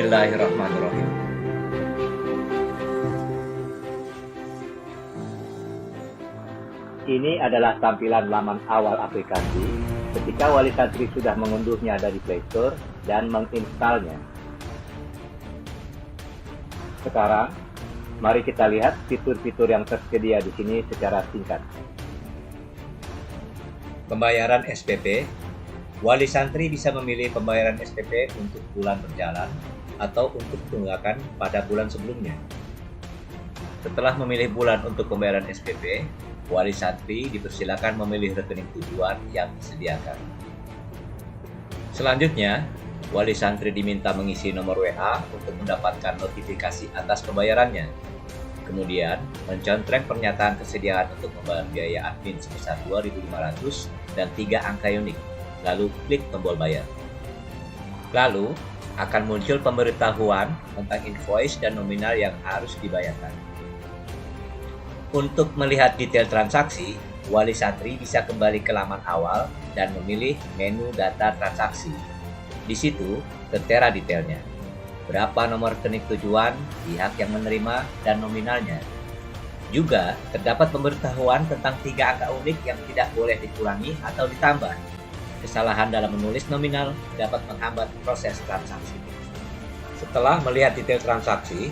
Bismillahirrahmanirrahim. Ini adalah tampilan laman awal aplikasi ketika wali santri sudah mengunduhnya dari Play Store dan menginstalnya. Sekarang, mari kita lihat fitur-fitur yang tersedia di sini secara singkat. Pembayaran SPP. Wali santri bisa memilih pembayaran SPP untuk bulan berjalan atau untuk tunggakan pada bulan sebelumnya. Setelah memilih bulan untuk pembayaran SPP, wali santri dipersilakan memilih rekening tujuan yang disediakan. Selanjutnya, wali santri diminta mengisi nomor WA untuk mendapatkan notifikasi atas pembayarannya. Kemudian, mencontreng pernyataan kesediaan untuk membayar biaya admin sebesar 2.500 dan 3 angka unik, lalu klik tombol bayar. Lalu, akan muncul pemberitahuan tentang invoice dan nominal yang harus dibayarkan. Untuk melihat detail transaksi, wali santri bisa kembali ke laman awal dan memilih menu data transaksi. Di situ tertera detailnya, berapa nomor rekening tujuan, pihak yang menerima, dan nominalnya. Juga terdapat pemberitahuan tentang 3 angka unik yang tidak boleh dikurangi atau ditambah. Kesalahan dalam menulis nominal dapat menghambat proses transaksi. Setelah melihat detail transaksi,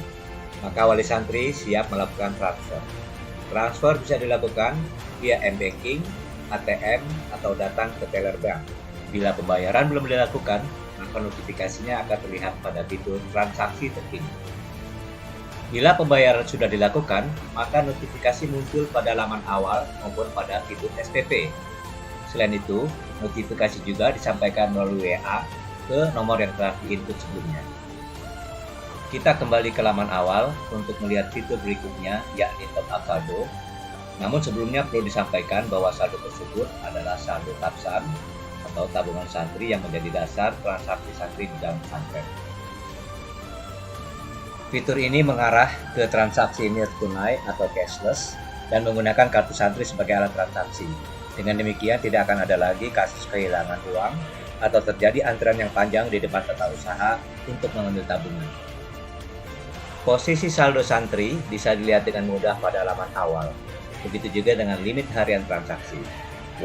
maka wali santri siap melakukan transfer. Transfer bisa dilakukan via m-banking, ATM, atau datang ke teller bank. Bila pembayaran belum dilakukan, maka notifikasinya akan terlihat pada fitur transaksi terkini. Bila pembayaran sudah dilakukan, maka notifikasi muncul pada laman awal maupun pada fitur SPP. Selain itu, notifikasi juga disampaikan melalui WA ke nomor yang telah diinput sebelumnya. Kita kembali ke laman awal untuk melihat fitur berikutnya, yakni top up saldo. Namun sebelumnya perlu disampaikan bahwa saldo tersebut adalah saldo tabsan atau tabungan santri yang menjadi dasar transaksi santri di dalam pesantren. Fitur ini mengarah ke transaksi nilai tunai atau cashless dan menggunakan kartu santri sebagai alat transaksi. Dengan demikian tidak akan ada lagi kasus kehilangan uang atau terjadi antrian yang panjang di depan tata usaha untuk mengambil tabungan. Posisi saldo santri bisa dilihat dengan mudah pada laman awal. Begitu juga dengan limit harian transaksi.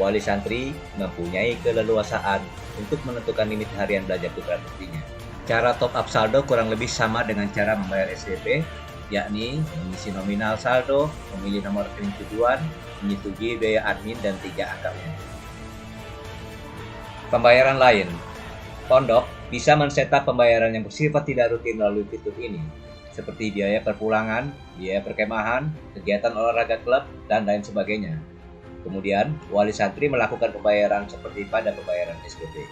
Wali santri mempunyai keleluasaan untuk menentukan limit harian belanja putra putrinya. Cara top up saldo kurang lebih sama dengan cara membayar SPP, yakni mengisi nominal saldo, memilih nomor rekening tujuan, menyetujui biaya admin, dan 3 angka unik. Pembayaran lain. Pondok bisa men-setup pembayaran yang bersifat tidak rutin melalui fitur ini, seperti biaya perpulangan, biaya perkemahan, kegiatan olahraga klub, dan lain sebagainya. Kemudian, wali santri melakukan pembayaran seperti pada pembayaran SPP.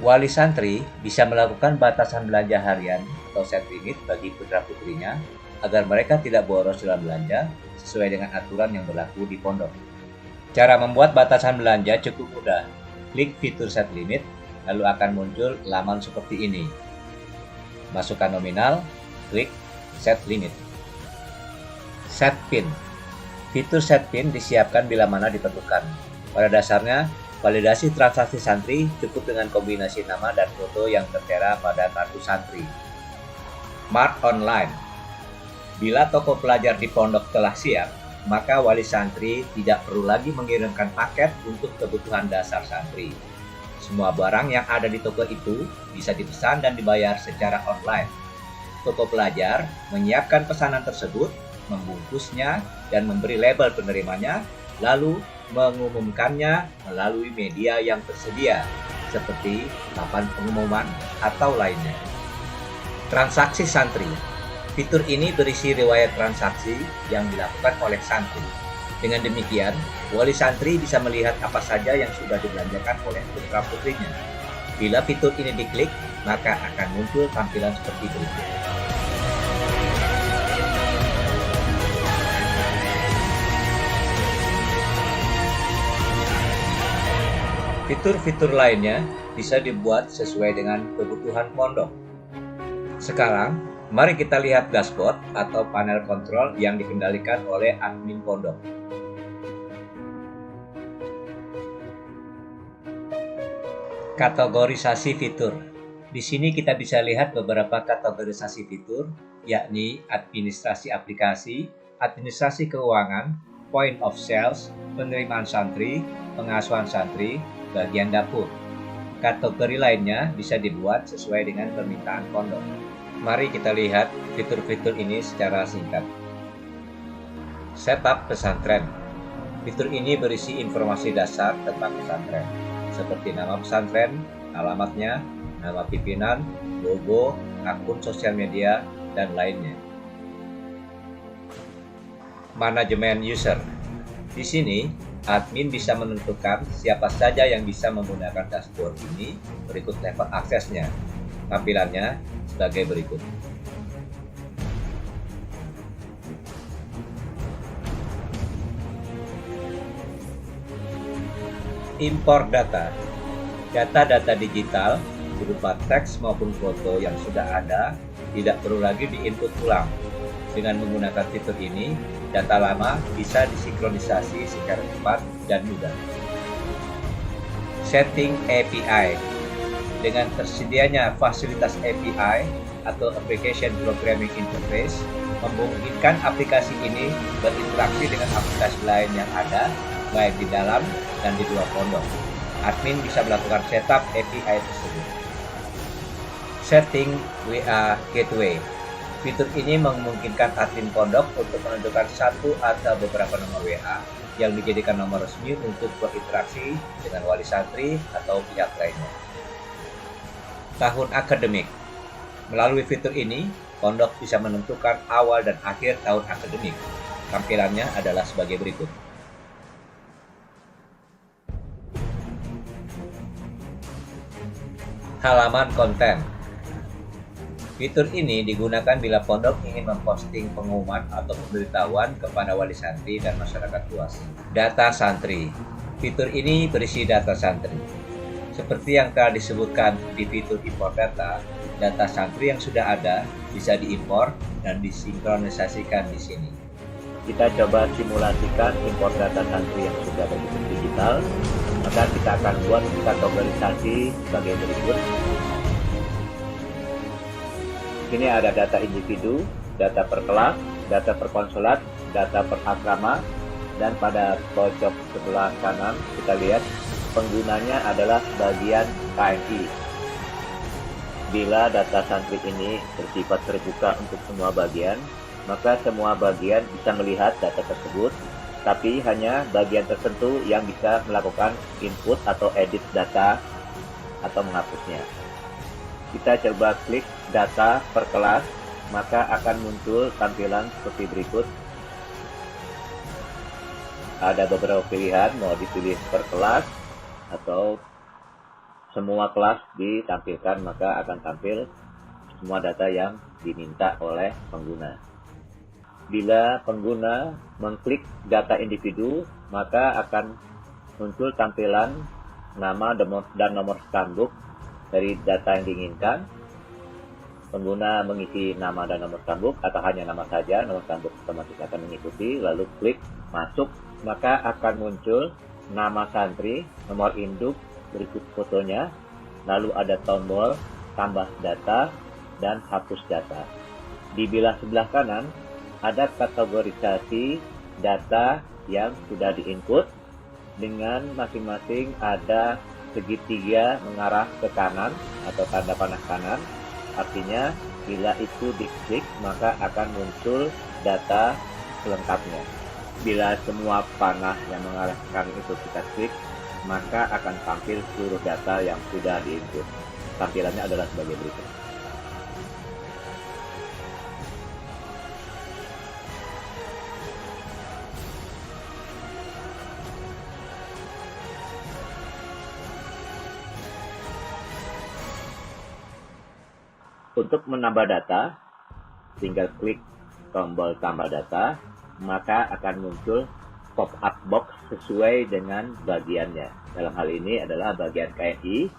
Wali santri bisa melakukan batasan belanja harian atau set limit bagi putra-putrinya agar mereka tidak boros dalam belanja sesuai dengan aturan yang berlaku di pondok. Cara membuat batasan belanja cukup mudah. Klik fitur set limit, lalu akan muncul laman seperti ini. Masukkan nominal, klik set limit. Set PIN. Fitur set PIN disiapkan bila mana diperlukan. Pada dasarnya, validasi transaksi santri cukup dengan kombinasi nama dan foto yang tertera pada kartu santri. Mart online. Bila toko pelajar di pondok telah siap, maka wali santri tidak perlu lagi mengirimkan paket untuk kebutuhan dasar santri. Semua barang yang ada di toko itu bisa dipesan dan dibayar secara online. Toko pelajar menyiapkan pesanan tersebut, membungkusnya, dan memberi label penerimanya, lalu mengumumkannya melalui media yang tersedia, seperti papan pengumuman atau lainnya. Transaksi santri. Fitur ini berisi riwayat transaksi yang dilakukan oleh santri. Dengan demikian, wali santri bisa melihat apa saja yang sudah dibelanjakan oleh putra-putrinya. Bila fitur ini diklik, maka akan muncul tampilan seperti berikut. Fitur-fitur lainnya bisa dibuat sesuai dengan kebutuhan pondok. Sekarang, mari kita lihat dashboard atau panel kontrol yang dikendalikan oleh admin pondok. Kategorisasi fitur. Di sini kita bisa lihat beberapa kategorisasi fitur, yakni administrasi aplikasi, administrasi keuangan, point of sales, penerimaan santri, pengasuhan santri, bagian dapur. Kategori lainnya bisa dibuat sesuai dengan permintaan pondok. Mari kita lihat fitur-fitur ini secara singkat. Setup pesantren. Fitur ini berisi informasi dasar tentang pesantren, seperti nama pesantren, alamatnya, nama pimpinan, logo, akun sosial media, dan lainnya. Manajemen user. Di sini, admin bisa menentukan siapa saja yang bisa menggunakan dashboard ini berikut level aksesnya. Tampilannya sebagai berikut. Import data. Data-data digital berupa teks maupun foto yang sudah ada tidak perlu lagi diinput ulang. Dengan menggunakan fitur ini, data lama bisa disinkronisasi secara cepat dan mudah. Setting API. Dengan tersedianya fasilitas API atau Application Programming Interface, memungkinkan aplikasi ini berinteraksi dengan aplikasi lain yang ada, baik di dalam dan di luar pondok. Admin bisa melakukan setup API tersebut. Setting WA Gateway. Fitur ini memungkinkan admin pondok untuk menentukan satu atau beberapa nomor WA yang dijadikan nomor resmi untuk berinteraksi dengan wali santri atau pihak lainnya. Tahun akademik. Melalui fitur ini, pondok bisa menentukan awal dan akhir tahun akademik. Tampilannya adalah sebagai berikut. Halaman konten. Fitur ini digunakan bila pondok ingin memposting pengumuman atau pemberitahuan kepada wali santri dan masyarakat luas. Data santri. Fitur ini berisi data santri. Seperti yang telah disebutkan di fitur import data, data santri yang sudah ada bisa diimpor dan disinkronisasikan di sini. Kita coba simulasikan import data santri yang sudah berbentuk digital. Maka kita akan buat kategorisasi sebagai berikut. Ini ada data individu, data per kelas, data per konsulat, data per asrama, dan pada pojok sebelah kanan kita lihat penggunanya adalah bagian KMI. Bila data santri ini bersifat terbuka untuk semua bagian, maka semua bagian bisa melihat data tersebut, tapi hanya bagian tertentu yang bisa melakukan input atau edit data atau menghapusnya. Kita coba klik data per kelas, maka akan muncul tampilan seperti berikut. Ada beberapa pilihan, mau dipilih per kelas atau semua kelas ditampilkan, maka akan tampil semua data yang diminta oleh pengguna. Bila pengguna mengklik data individu, maka akan muncul tampilan nama dan nomor spanduk dari data yang diinginkan. Pengguna mengisi nama dan nomor spanduk atau hanya nama saja, nomor spanduk otomatis akan mengikuti, lalu klik masuk, maka akan muncul nama santri, nomor induk, berikut fotonya, lalu ada tombol tambah data dan hapus data. Di bilah sebelah kanan ada kategorisasi data yang sudah diinput, dengan masing-masing ada segitiga mengarah ke kanan atau tanda panah kanan. Artinya bila itu diklik maka akan muncul data selengkapnya. Bila semua panah yang mengarah ke kanan itu kita klik, maka akan tampil seluruh data yang sudah diinput. Tampilannya adalah sebagai berikut. Untuk menambah data, tinggal klik tombol tambah data, maka akan muncul pop-up box sesuai dengan bagiannya. Dalam hal ini adalah bagian KMI,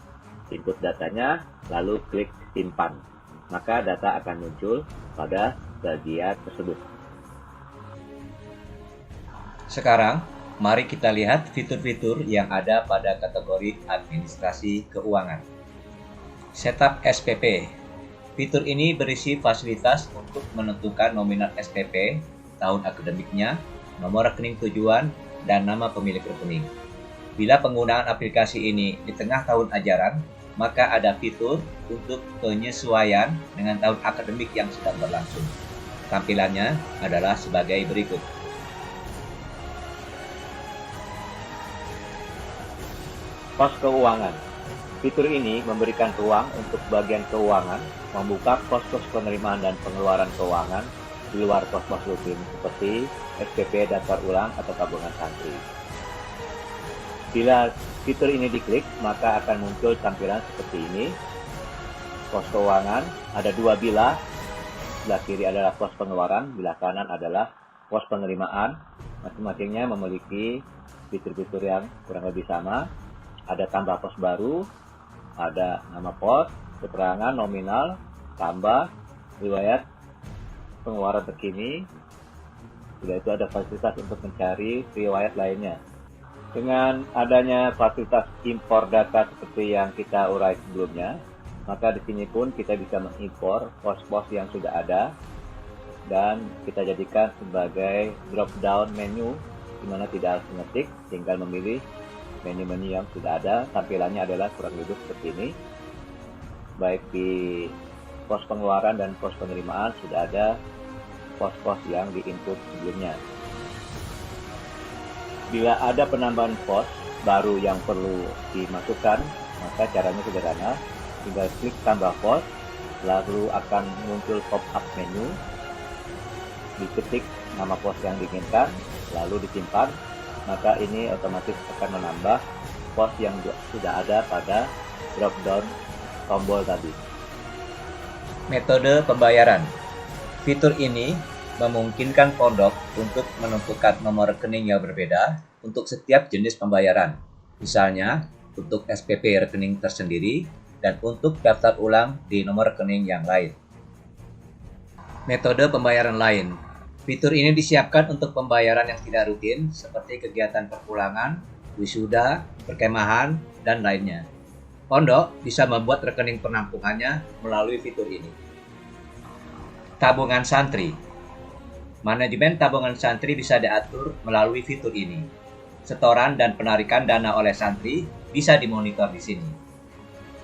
input datanya, lalu klik simpan. Maka data akan muncul pada bagian tersebut. Sekarang, mari kita lihat fitur-fitur yang ada pada kategori administrasi keuangan. Setup SPP. Fitur ini berisi fasilitas untuk menentukan nominal SPP, tahun akademiknya, nomor rekening tujuan, dan nama pemilik rekening. Bila penggunaan aplikasi ini di tengah tahun ajaran, maka ada fitur untuk penyesuaian dengan tahun akademik yang sedang berlangsung. Tampilannya adalah sebagai berikut. Pos keuangan. Fitur ini memberikan ruang untuk bagian keuangan membuka pos-pos penerimaan dan pengeluaran keuangan di luar pos-pos rutin seperti SPP daftar ulang atau tabungan santri. Bila fitur ini diklik, maka akan muncul tampilan seperti ini. Pos keuangan ada dua bilah. Sebelah kiri adalah pos pengeluaran, bilah kanan adalah pos penerimaan. Masing-masingnya memiliki fitur-fitur yang kurang lebih sama. Ada tambah pos baru, ada nama pos, keterangan nominal, tambah, riwayat pengeluaran terkini. Sudah itu ada fasilitas untuk mencari riwayat lainnya. Dengan adanya fasilitas impor data seperti yang kita urai sebelumnya, maka di sini pun kita bisa mengimpor pos-pos yang sudah ada dan kita jadikan sebagai drop down menu di mana tidak harus mengetik, tinggal memilih menu-menu yang sudah ada. Tampilannya adalah kurang lebih seperti ini. Baik di pos pengeluaran dan pos penerimaan sudah ada pos-pos yang diinput sebelumnya. Bila ada penambahan pos baru yang perlu dimasukkan, maka caranya sederhana. Tinggal klik tambah pos, lalu akan muncul pop-up menu. Diketik nama pos yang diinginkan, lalu disimpan. Maka ini otomatis akan menambah pos yang sudah ada pada drop down tombol tadi. Metode pembayaran. Fitur ini memungkinkan pondok untuk menentukan nomor rekening yang berbeda untuk setiap jenis pembayaran. Misalnya, untuk SPP rekening tersendiri dan untuk daftar ulang di nomor rekening yang lain. Metode pembayaran lain. Fitur ini disiapkan untuk pembayaran yang tidak rutin seperti kegiatan perpulangan, wisuda, perkemahan, dan lainnya. Pondok bisa membuat rekening penampungannya melalui fitur ini. Tabungan santri. Manajemen tabungan santri bisa diatur melalui fitur ini. Setoran dan penarikan dana oleh santri bisa dimonitor di sini.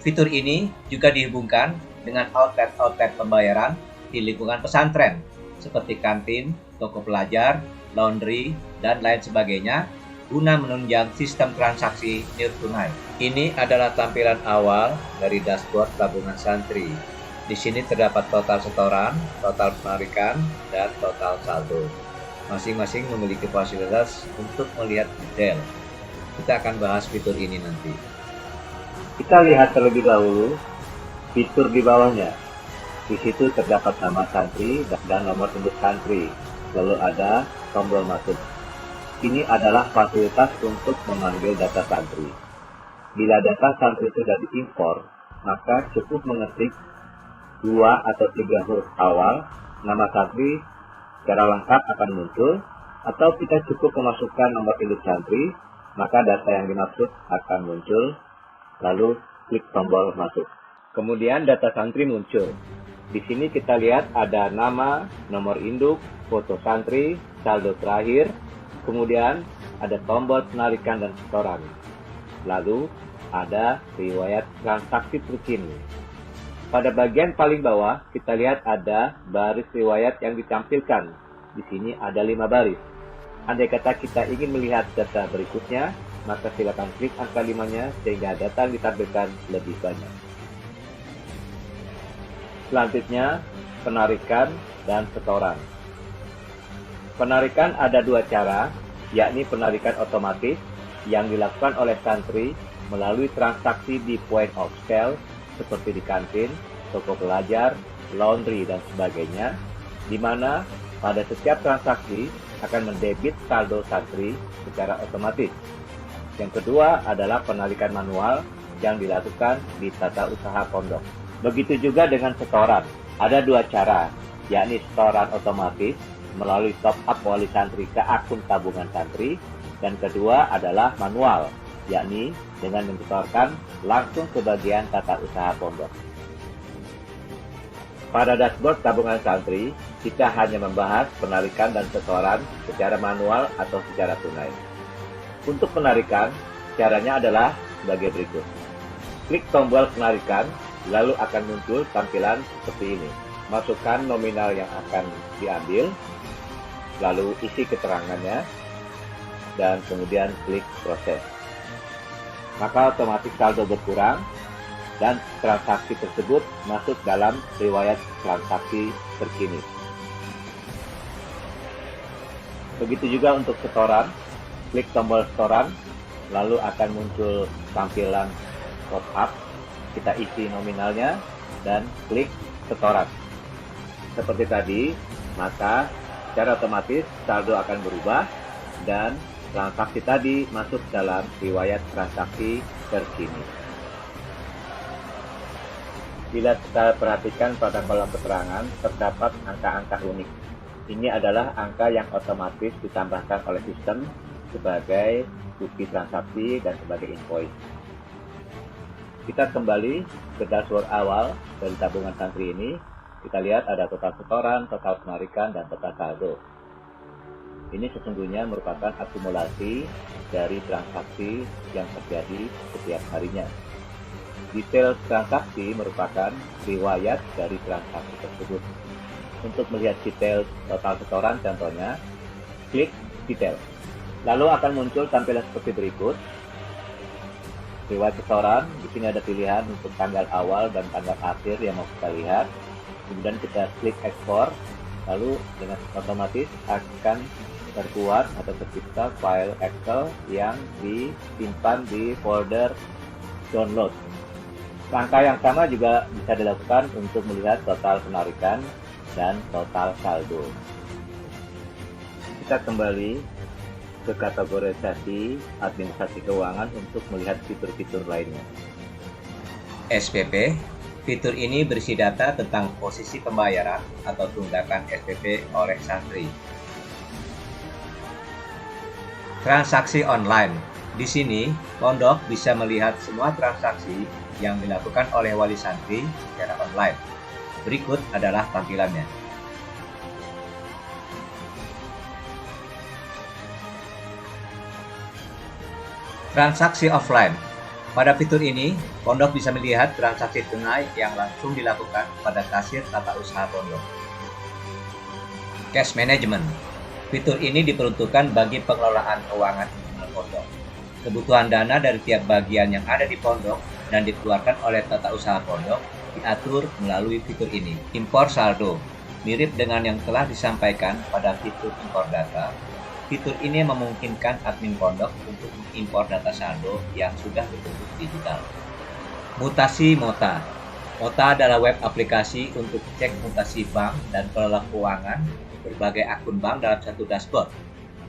Fitur ini juga dihubungkan dengan outlet-outlet pembayaran di lingkungan pesantren, seperti kantin, toko pelajar, laundry, dan lain sebagainya, guna menunjang sistem transaksi nirtunai. Ini adalah tampilan awal dari dashboard tabungan santri. Di sini terdapat total setoran, total penarikan, dan total saldo. Masing-masing memiliki fasilitas untuk melihat detail. Kita akan bahas fitur ini nanti. Kita lihat terlebih dahulu fitur di bawahnya. Di situ terdapat nama santri dan nomor induk santri. Lalu ada tombol masuk. Ini adalah fasilitas untuk memanggil data santri. Bila data santri sudah diimpor, maka cukup mengetik 2 atau 3 huruf awal nama santri secara lengkap akan muncul, atau kita cukup memasukkan nomor induk santri, maka data yang dimaksud akan muncul. Lalu klik tombol masuk. Kemudian data santri muncul. Di sini kita lihat ada nama, nomor induk, foto santri, saldo terakhir, kemudian ada tombol penarikan dan setoran. Lalu ada riwayat transaksi terkini. Pada bagian paling bawah kita lihat ada baris riwayat yang ditampilkan. Di sini ada 5 baris. Andai kata kita ingin melihat data berikutnya, maka silakan klik angka 5-nya sehingga data yang ditampilkan lebih banyak. Selanjutnya, penarikan dan setoran. Penarikan ada 2 cara, yakni penarikan otomatis yang dilakukan oleh santri melalui transaksi di point of sale seperti di kantin, toko pelajar, laundry, dan sebagainya, di mana pada setiap transaksi akan mendebit saldo santri secara otomatis. Yang kedua adalah penarikan manual yang dilakukan di tata usaha pondok. Begitu juga dengan setoran. Ada 2 cara, yakni setoran otomatis melalui top up wali santri ke akun tabungan santri, dan kedua adalah manual, yakni dengan menyetorkan langsung ke bagian tata usaha pondok. Pada dashboard tabungan santri, kita hanya membahas penarikan dan setoran secara manual atau secara tunai. Untuk penarikan, caranya adalah sebagai berikut. Klik tombol penarikan, lalu akan muncul tampilan seperti ini. Masukkan nominal yang akan diambil, lalu isi keterangannya, dan kemudian klik proses. Maka otomatis saldo berkurang, dan transaksi tersebut masuk dalam riwayat transaksi terkini. Begitu juga untuk setoran, klik tombol setoran, lalu akan muncul tampilan top up, kita isi nominalnya, dan klik setoran. Seperti tadi, maka secara otomatis saldo akan berubah, dan transaksi tadi masuk dalam riwayat transaksi terkini. Bila kita perhatikan pada kolom keterangan, terdapat angka-angka unik. Ini adalah angka yang otomatis ditambahkan oleh sistem sebagai bukti transaksi dan sebagai invoice. Kita kembali ke dashboard awal dari tabungan santri ini. Kita lihat ada total setoran, total penarikan, dan total saldo. Ini sesungguhnya merupakan akumulasi dari transaksi yang terjadi setiap harinya. Detail transaksi merupakan riwayat dari transaksi tersebut. Untuk melihat detail total setoran contohnya, klik detail. Lalu akan muncul tampilan seperti berikut. Riwayat setoran, di sini ada pilihan untuk tanggal awal dan tanggal akhir yang mau kita lihat. Kemudian kita klik ekspor, lalu dengan otomatis akan terbuat atau tercipta file Excel yang disimpan di folder download. Langkah yang sama juga bisa dilakukan untuk melihat total penarikan dan total saldo. Kita kembali ke kategorisasi administrasi keuangan untuk melihat fitur-fitur lainnya. SPP, fitur ini berisi data tentang posisi pembayaran atau tunggakan SPP oleh santri. Transaksi online. Di sini, pondok bisa melihat semua transaksi yang dilakukan oleh wali santri secara online. Berikut adalah tampilannya. Transaksi offline. Pada fitur ini, pondok bisa melihat transaksi tunai yang langsung dilakukan pada kasir tata usaha pondok. Cash management. Fitur ini diperuntukkan bagi pengelolaan keuangan internal pondok. Kebutuhan dana dari tiap bagian yang ada di pondok dan dikeluarkan oleh tata usaha pondok diatur melalui fitur ini. Impor saldo. Mirip dengan yang telah disampaikan pada fitur impor data, fitur ini memungkinkan admin pondok untuk mengimpor data saldo yang sudah berbentuk digital. Mutasi Mota. Mota adalah web aplikasi untuk cek mutasi bank dan kelola keuangan berbagai akun bank dalam satu dashboard.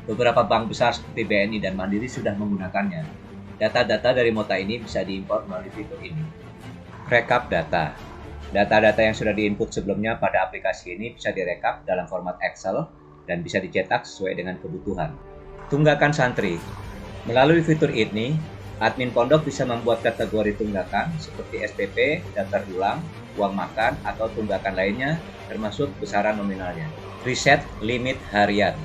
Beberapa bank besar seperti BNI dan Mandiri sudah menggunakannya. Data-data dari Mota ini bisa diimpor melalui fitur ini. Rekap data. Data-data yang sudah diinput sebelumnya pada aplikasi ini bisa direkap dalam format Excel dan bisa dicetak sesuai dengan kebutuhan. Tunggakan santri. Melalui fitur ini, admin pondok bisa membuat kategori tunggakan seperti SPP, daftar ulang, uang makan, atau tunggakan lainnya, termasuk besaran nominalnya. Reset limit harian.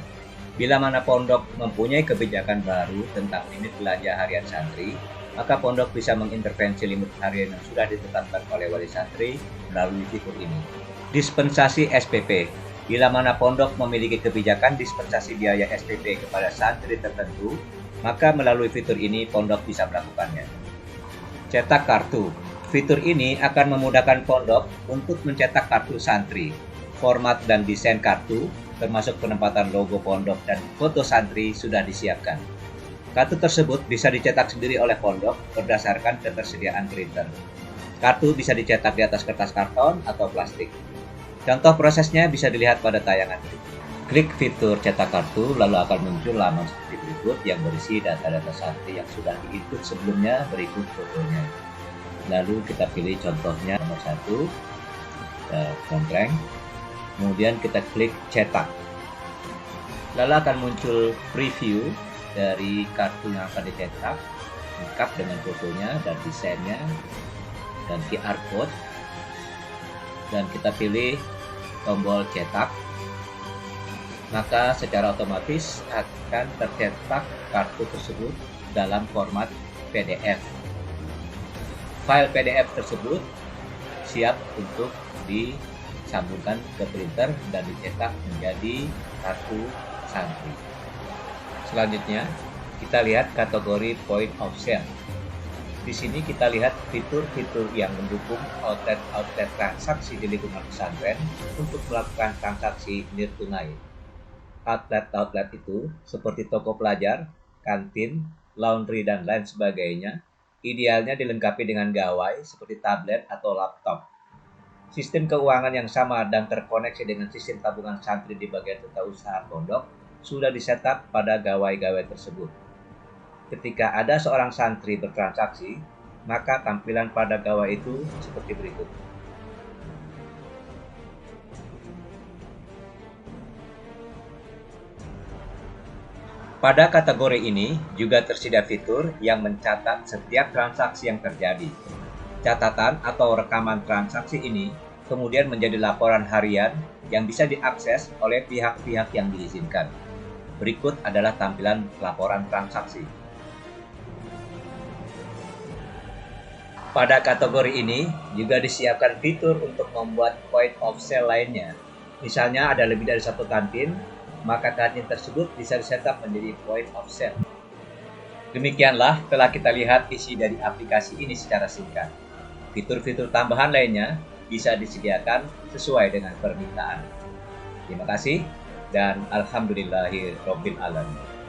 Bila mana pondok mempunyai kebijakan baru tentang limit belanja harian santri, maka pondok bisa mengintervensi limit harian yang sudah ditetapkan oleh wali santri melalui fitur ini. Dispensasi SPP. Bila mana pondok memiliki kebijakan dispensasi biaya SPP kepada santri tertentu, maka melalui fitur ini pondok bisa melakukannya. Cetak kartu. Fitur ini akan memudahkan pondok untuk mencetak kartu santri. Format dan desain kartu, termasuk penempatan logo pondok dan foto santri sudah disiapkan. Kartu tersebut bisa dicetak sendiri oleh pondok berdasarkan ketersediaan printer. Kartu bisa dicetak di atas kertas karton atau plastik. Contoh prosesnya bisa dilihat pada tayangan berikut. Klik fitur cetak kartu, lalu akan muncul laman seperti berikut yang berisi data-data santri yang sudah diinput sebelumnya berikut fotonya. Lalu kita pilih contohnya nomor 1, kompleng. Kemudian kita klik cetak. Lalu akan muncul preview dari kartu yang akan dicetak. lengkap dengan fotonya dan desainnya dan QR code, dan kita pilih tombol cetak, maka secara otomatis akan tercetak kartu tersebut dalam format PDF. File PDF tersebut siap untuk disambungkan ke printer dan dicetak menjadi kartu santri. Selanjutnya, kita lihat kategori point of sale. Di sini kita lihat fitur-fitur yang mendukung outlet-outlet transaksi di lingkungan pesantren untuk melakukan transaksi nilai. Outlet-outlet itu seperti toko pelajar, kantin, laundry, dan lain sebagainya, idealnya dilengkapi dengan gawai seperti tablet atau laptop. Sistem keuangan yang sama dan terkoneksi dengan sistem tabungan santri di bagian tata-usaha pondok sudah disetup pada gawai-gawai tersebut. Ketika ada seorang santri bertransaksi, maka tampilan pada gawai itu seperti berikut. Pada kategori ini juga tersedia fitur yang mencatat setiap transaksi yang terjadi. Catatan atau rekaman transaksi ini kemudian menjadi laporan harian yang bisa diakses oleh pihak-pihak yang diizinkan. Berikut adalah tampilan laporan transaksi. Pada kategori ini juga disiapkan fitur untuk membuat point of sale lainnya. Misalnya ada lebih dari satu kantin, maka kantin tersebut bisa disetup menjadi point of sale. Demikianlah telah kita lihat isi dari aplikasi ini secara singkat. Fitur-fitur tambahan lainnya bisa disediakan sesuai dengan permintaan. Terima kasih dan alhamdulillahirabbil alamin.